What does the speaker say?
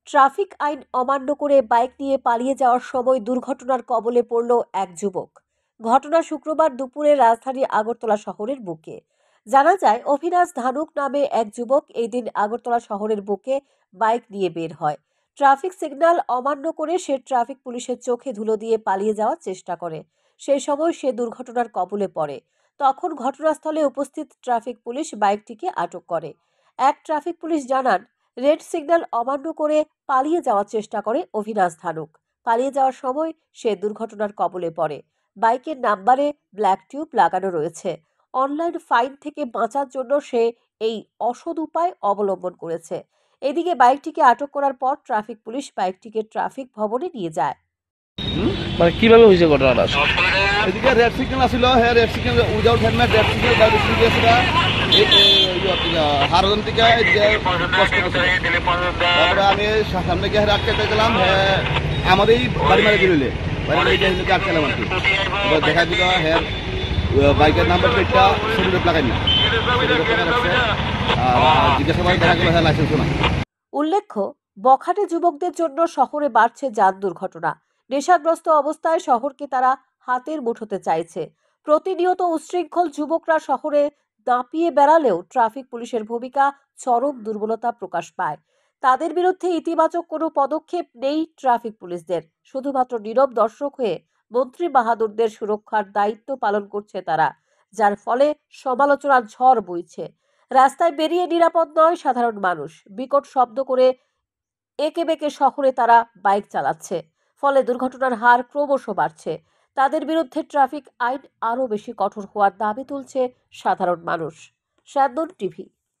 Traffic আইন অমান্য করে বাইক নিয়ে পালিয়ে যাওয়ার সময় দুর্ঘটনার কবলে পড়ল এক যুবক। ঘটনা শুক্রবার দুপুরে রাজধানী আগরতলা শহরের বুকে। জানা যায়, অভিনাশ ধানুক নামে এক যুবক এই দিন আগরতলা শহরের বুকে বাইক নিয়ে বের হয়। ট্রাফিক সিগন্যাল অমান্য করে সে ট্রাফিক পুলিশের চোখে ধুলো দিয়ে পালিয়ে যাওয়ার চেষ্টা করে। সেই সময় সে দুর্ঘটনার কবলে পড়ে। তখন ঘটনাস্থলে উপস্থিত ট্রাফিক পুলিশ বাইকটিকে আটক করে। এক ট্রাফিক পুলিশ জানান, রেড সিগন্যাল অমান্য করে পালিয়ে যাওয়ার চেষ্টা করে অভিনাশ ধানুক। পালিয়ে যাওয়ার সময় সে দুর্ঘটনার কবলে পড়ে। বাইকের নাম্বারে ব্ল্যাক টিউব লাগানো রয়েছে। অনলাইন ফাইন থেকে বাঁচার জন্য সে এই অসৎ উপায় অবলম্বন করেছে। এদিকে বাইকটিকে আটক করার পর ট্রাফিক পুলিশ বাইকটিকে ট্রাফিক ভবনে নিয়ে যায়। মানে কিভাবে হয়েছে ঘটনাটা? এদিকে রেড সিগন্যাল আছিল, হ্যাঁ red signal without helmet red signal গাড়ি স্পিড গেছিল হারজন থেকে এদিকে তারপরে আমি সামনে গিয়ে আটকাতে গেলাম, হ্যাঁ আমাদেরই বাড়ি মারে দিলে আটকালাম আর কি। এবার দেখা দিল হ্যাঁ বাইকের নাম্বার প্লেটটা শরীরে লাগাই না, আর জিজ্ঞাসাবাদ দেখা গেল হ্যাঁ লাইসেন্সও না। উল্লেখ্য, বখাটে যুবকদের জন্য শহরে বাড়ছে যান দুর্ঘটনা। নেশাগ্রস্ত অবস্থায় শহরকে তারা হাতের মুঠোতে চাইছে। প্রতিনিয়ত উচ্ছৃঙ্খল যুবকরা শহরে দাপিয়ে বেড়ালেও ট্রাফিক পুলিশের ভূমিকা চরম দুর্বলতা প্রকাশ পায়। তাদের বিরুদ্ধে ইতিবাচক কোনো পদক্ষেপ নেই ট্রাফিক পুলিশদের। শুধুমাত্র নীরব দর্শক হয়ে মন্ত্রী বাহাদুরদের সুরক্ষার দায়িত্ব পালন করছে তারা, যার ফলে সমালোচনার ঝড় বইছে। রাস্তায় বেরিয়ে নিরাপদ নয় সাধারণ মানুষ। বিকট শব্দ করে একে বেঁকে শহরে তারা বাইক চালাচ্ছে। ফলে দুর্ঘটনার হার ক্রমশ বাড়ছে। তাদের বিরুদ্ধে ট্রাফিক আইন আরও বেশি কঠোর হওয়ার দাবি তুলছে সাধারণ মানুষ। স্যান্দন টিভি।